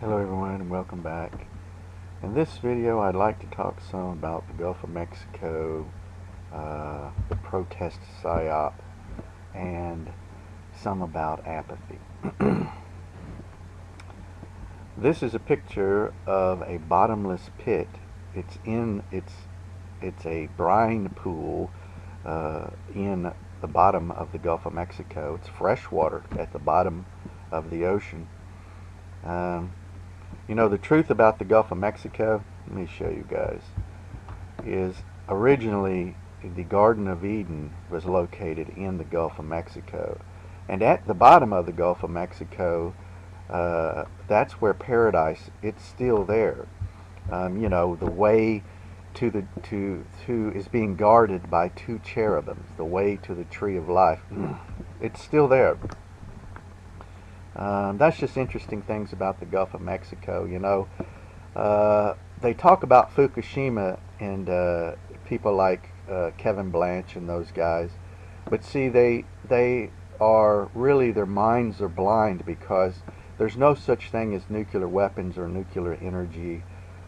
Hello everyone and welcome back. In this video I'd like to talk some about the Gulf of Mexico, the protest psyop, and some about apathy. This is a picture of a bottomless pit. It's a brine pool in the bottom of the Gulf of Mexico. It's fresh water at the bottom of the ocean. You know, the truth about the Gulf of Mexico, let me show you guys, is originally the Garden of Eden was located in the Gulf of Mexico. And at the bottom of the Gulf of Mexico, that's where paradise, it's still there. You know, the way is being guarded by two cherubims, the way to the tree of life. It's still there. That's just interesting things about the Gulf of Mexico. You know, they talk about Fukushima and people like Kevin Blanch and those guys, but see, they are really, their minds are blind because there's no such thing as nuclear weapons or nuclear energy.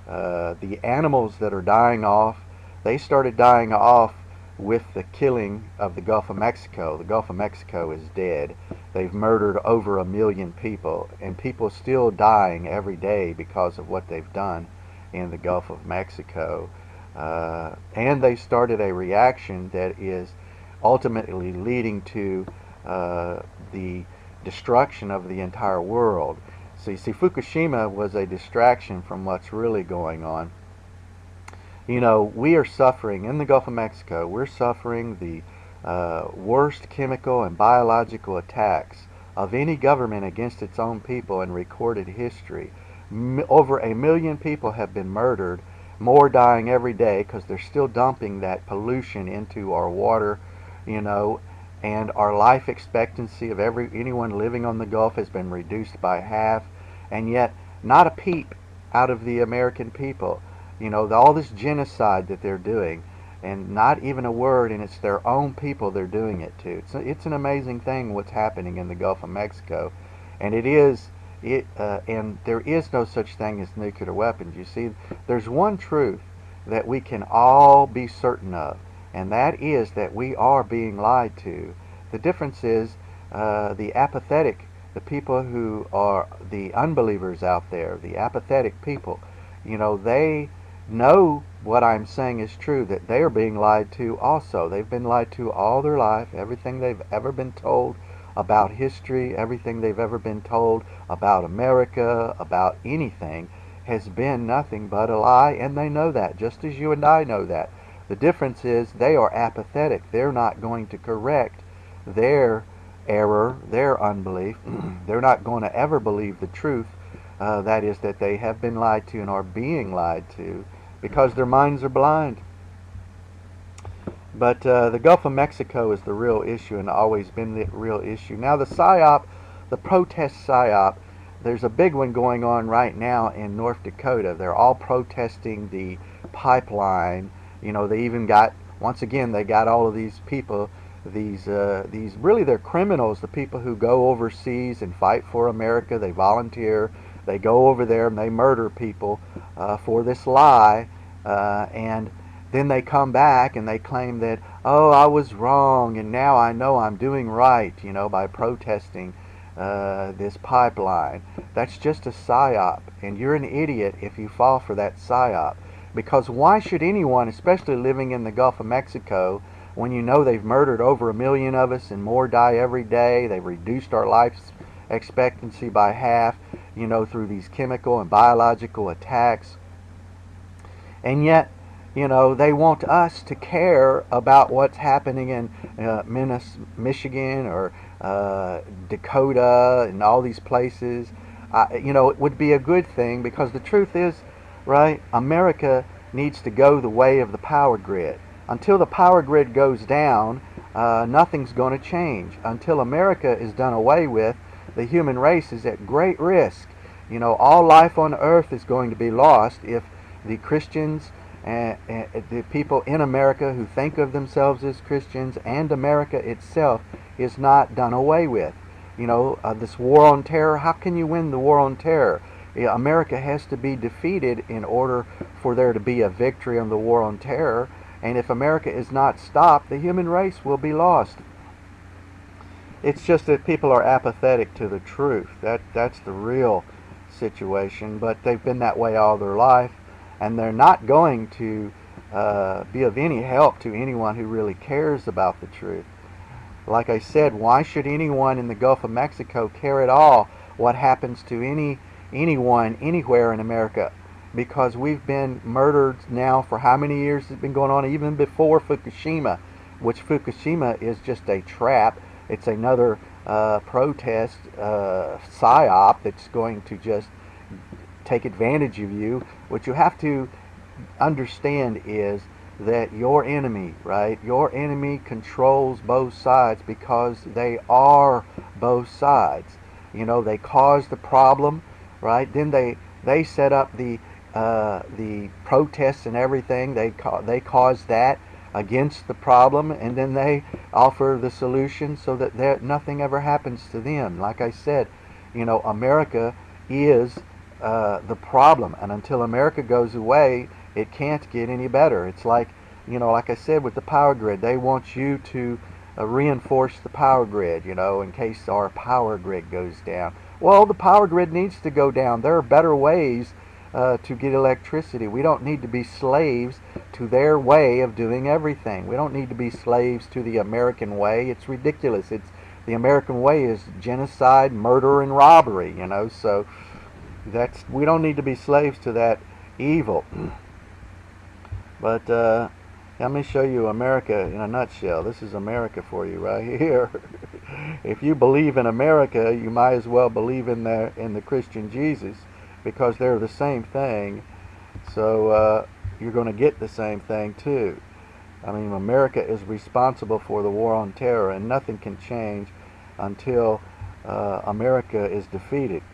The animals that are dying off, they started dying off with the killing of the Gulf of Mexico. The Gulf of Mexico is dead. They've murdered over 1 million people, and people still dying every day because of what they've done in the Gulf of Mexico. And they started a reaction that is ultimately leading to the destruction of the entire world. So you see, Fukushima was a distraction from what's really going on. You know, we are suffering in the Gulf of Mexico, we're suffering the worst chemical and biological attacks of any government against its own people in recorded history. Over 1 million people have been murdered, more dying every day because they're still dumping that pollution into our water, you know, and our life expectancy of anyone living on the Gulf has been reduced by half, and yet not a peep out of the American people. You know, all this genocide that they're doing, and not even a word, and it's their own people they're doing it to. It's an amazing thing what's happening in the Gulf of Mexico, and and there is no such thing as nuclear weapons. You see, there's one truth that we can all be certain of, and that is that we are being lied to. The difference is the apathetic, the people who are the unbelievers out there, the apathetic people, you know, they know what I'm saying is true, that they are being lied to also. They've been lied to all their life. Everything they've ever been told about history, everything they've ever been told about America, about anything, has been nothing but a lie, and they know that, just as you and I know that. The difference is they are apathetic. They're not going to correct their error, their unbelief. They're not going to ever believe the truth, that is, that they have been lied to and are being lied to, because their minds are blind. But the Gulf of Mexico is the real issue, and always been the real issue. Now the psyop, the protest psyop, there's a big one going on right now in North Dakota. They're all protesting the pipeline. You know, they even got, once again, they got all of these people, these really, they're criminals, the people who go overseas and fight for America. They volunteer, they go over there and they murder people for this lie, and then they come back and they claim that, oh, I was wrong and now I know I'm doing right, you know, by protesting this pipeline. That's just a psyop, and you're an idiot if you fall for that psyop. Because why should anyone, especially living in the Gulf of Mexico, when you know they've murdered over 1 million of us and more die every day, they've reduced our life expectancy by half, you know, through these chemical and biological attacks, and yet, you know, they want us to care about what's happening in Michigan or Dakota and all these places. You know, it would be a good thing, because the truth is, right, America needs to go the way of the power grid. Until the power grid goes down, nothing's going to change. Until America is done away with, the human race is at great risk. You know, all life on earth is going to be lost if the Christians and the people in America who think of themselves as Christians, and America itself, is not done away with. You know, this war on terror, how can you win the war on terror America has to be defeated in order for there to be a victory on the war on terror. And if America is not stopped, the human race will be lost. It's just that people are apathetic to the truth. That's the real situation. But they've been that way all their life, and they're not going to be of any help to anyone who really cares about the truth. Like I said, why should anyone in the Gulf of Mexico care at all what happens to anyone anywhere in America? Because we've been murdered now for how many years it's been going on, even before Fukushima, which Fukushima is just a trap. It's another protest psyop that's going to just take advantage of you. What you have to understand is that your enemy, right? Your enemy controls both sides because they are both sides. You know, they cause the problem, right? Then they set up the protests and everything. They cause that against the problem, and then they offer the solution so that nothing ever happens to them. Like I said, you know, America is the problem, and until America goes away, it can't get any better. It's like, you know, like I said with the power grid, they want you to reinforce the power grid, you know, in case our power grid goes down. Well, the power grid needs to go down. There are better ways to get electricity. We don't need to be slaves to their way of doing everything. We don't need to be slaves to the American way. It's ridiculous. The American way is genocide, murder, and robbery, you know, so we don't need to be slaves to that evil. But let me show you America in a nutshell. This is America for you right here. If you believe in America, you might as well believe in the Christian Jesus, because they're the same thing. So you're going to get the same thing too. I mean, America is responsible for the war on terror, and nothing can change until America is defeated.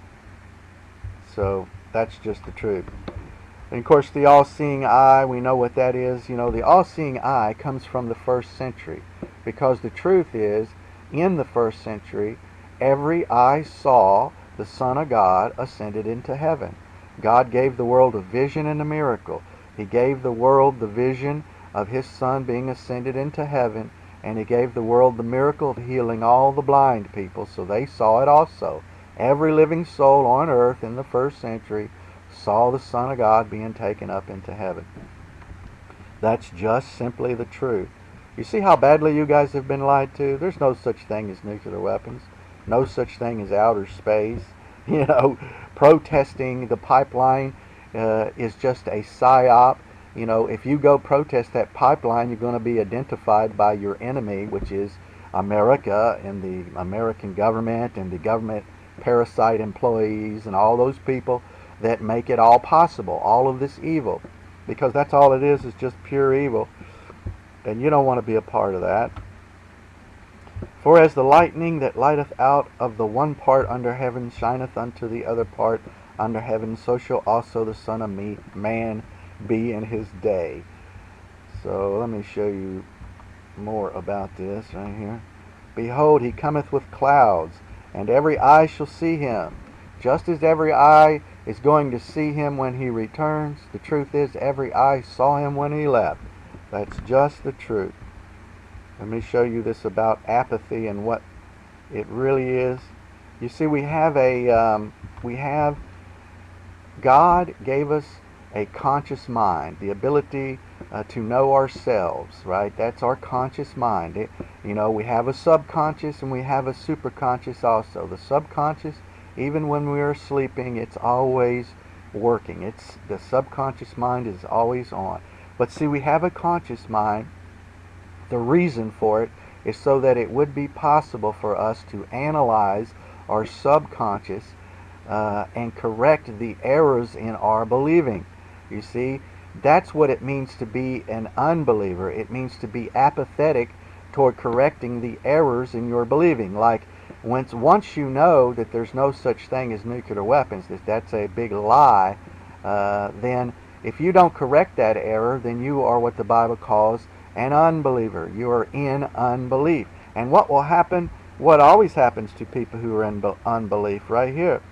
So that's just the truth. And of course, the all-seeing eye, we know what that is. You know, the all-seeing eye comes from the 1st century, because the truth is, in the 1st century, every eye saw the Son of God ascended into heaven. God gave the world a vision and a miracle. He gave the world the vision of His Son being ascended into heaven, and He gave the world the miracle of healing all the blind people, so they saw it also. Every living soul on earth in the 1st century saw the Son of God being taken up into heaven. That's just simply the truth. You see how badly you guys have been lied to? There's no such thing as nuclear weapons. No such thing as outer space. You know, protesting the pipeline is just a psyop. You know, if you go protest that pipeline, you're going to be identified by your enemy, which is America and the American government and the government parasite employees and all those people that make it all possible, all of this evil. Because that's all it is just pure evil. And you don't want to be a part of that. For as the lightning that lighteth out of the one part under heaven shineth unto the other part under heaven, so shall also the Son of Man be in his day. So let me show you more about this right here. Behold, he cometh with clouds, and every eye shall see him. Just as every eye is going to see him when he returns, the truth is every eye saw him when he left. That's just the truth. Let me show you this about apathy and what it really is. You see, God gave us a conscious mind, the ability to know ourselves, right? That's our conscious mind. You know, we have a subconscious and we have a superconscious also. The subconscious, even when we are sleeping, it's always working. The subconscious mind is always on. But see, we have a conscious mind. The reason for it is so that it would be possible for us to analyze our subconscious and correct the errors in our believing. You see, that's what it means to be an unbeliever. It means to be apathetic toward correcting the errors in your believing. Like, once you know that there's no such thing as nuclear weapons, that's a big lie, then if you don't correct that error, then you are what the Bible calls an unbeliever. You are in unbelief. And what will happen, what always happens to people who are in unbelief right here,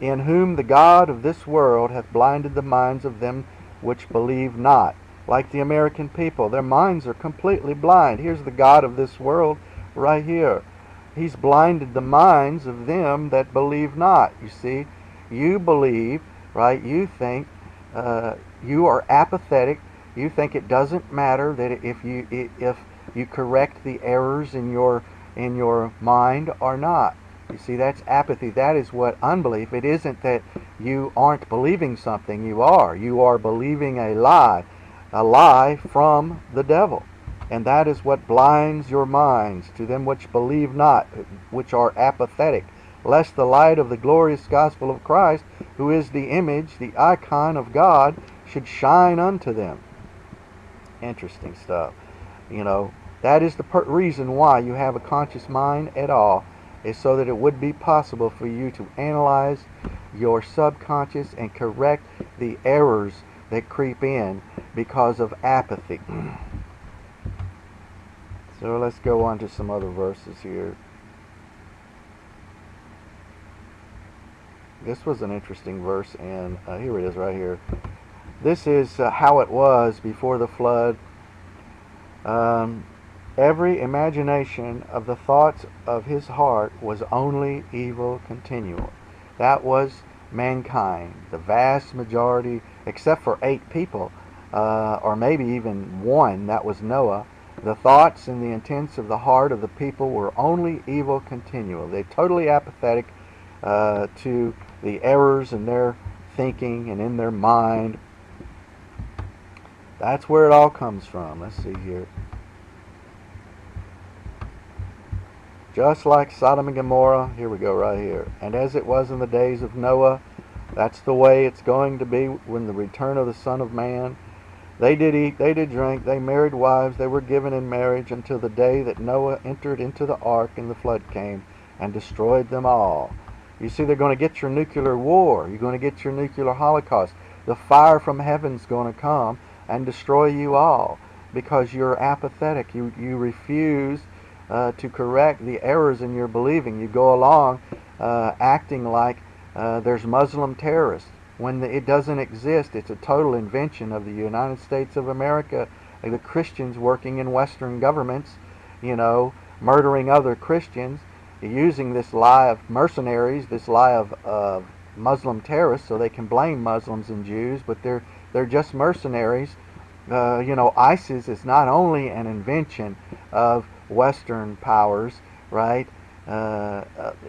in whom the God of this world hath blinded the minds of them which believe not. Like the American people, their minds are completely blind. Here's the God of this world right here. He's blinded the minds of them that believe not. You see, you believe, right? You think you are apathetic. You think it doesn't matter that if you correct the errors in your mind or not. You see, that's apathy. That is what unbelief. It isn't that you aren't believing something. You are. You are believing a lie from the devil. And that is what blinds your minds to them which believe not, which are apathetic, lest the light of the glorious gospel of Christ, who is the image, the icon of God, should shine unto them. Interesting stuff. You know, that is the reason why you have a conscious mind at all, is so that it would be possible for you to analyze your subconscious and correct the errors that creep in because of apathy. So let's go on to some other verses here. This was an interesting verse, and here it is right here. This is how it was before the flood. Every imagination of the thoughts of his heart was only evil continual. That was mankind, the vast majority, except for 8 people, or maybe even 1, that was Noah. The thoughts and the intents of the heart of the people were only evil continual. They're totally apathetic to the errors in their thinking and in their mind. That's where it all comes from. Let's see here. Just like Sodom and Gomorrah, here we go right here. And as it was in the days of Noah, that's the way it's going to be when the return of the Son of Man. They did eat, they did drink, they married wives, they were given in marriage until the day that Noah entered into the ark and the flood came and destroyed them all. You see, they're going to get your nuclear war. You're going to get your nuclear holocaust. The fire from heaven's going to come and destroy you all because you're apathetic. You refuse to correct the errors in your believing. You go along acting like there's Muslim terrorists when it doesn't exist. It's a total invention of the United States of America, the Christians working in Western governments, you know, murdering other Christians, using this lie of mercenaries, this lie of Muslim terrorists, so they can blame Muslims and Jews, but they're just mercenaries. You know, ISIS is not only an invention of Western powers, right?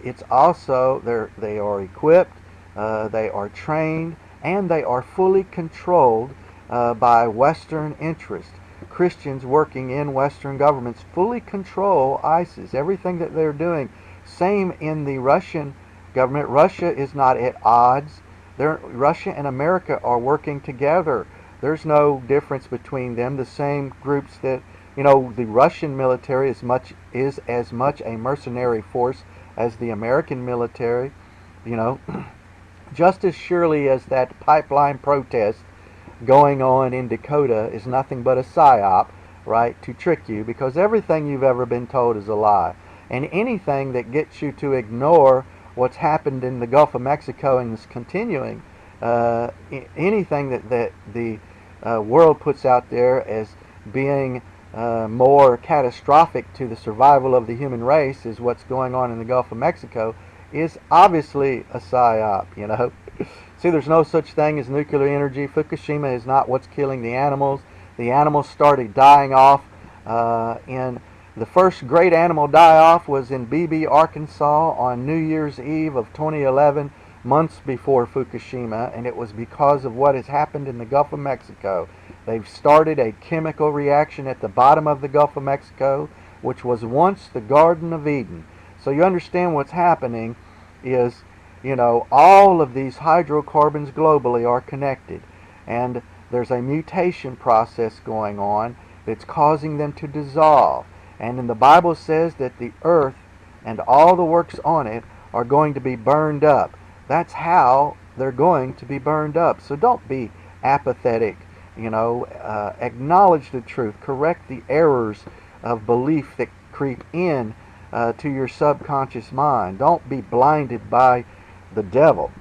It's also they are equipped, they are trained, and they are fully controlled by Western interests. Christians working in Western governments fully control ISIS. Everything that they're doing. Same in the Russian government. Russia is not at odds. Russia and America are working together. There's no difference between them. The same groups that, you know, the Russian military is as much a mercenary force as the American military, you know. Just as surely as that pipeline protest going on in Dakota is nothing but a psyop, right, to trick you, because everything you've ever been told is a lie. And anything that gets you to ignore what's happened in the Gulf of Mexico and is continuing, anything that the world puts out there as being more catastrophic to the survival of the human race is what's going on in the Gulf of Mexico, is obviously a psyop, you know. See, there's no such thing as nuclear energy. Fukushima is not what's killing the animals. The animals started dying off in the first great animal die-off was in Beebe, Arkansas on New Year's Eve of 2011, months before Fukushima, and it was because of what has happened in the Gulf of Mexico. They've started a chemical reaction at the bottom of the Gulf of Mexico, which was once the Garden of Eden. So you understand what's happening is, you know, all of these hydrocarbons globally are connected, and there's a mutation process going on that's causing them to dissolve. And then the Bible says that the earth and all the works on it are going to be burned up. That's how they're going to be burned up. So don't be apathetic, you know. Acknowledge the truth. Correct the errors of belief that creep in to your subconscious mind. Don't be blinded by the devil.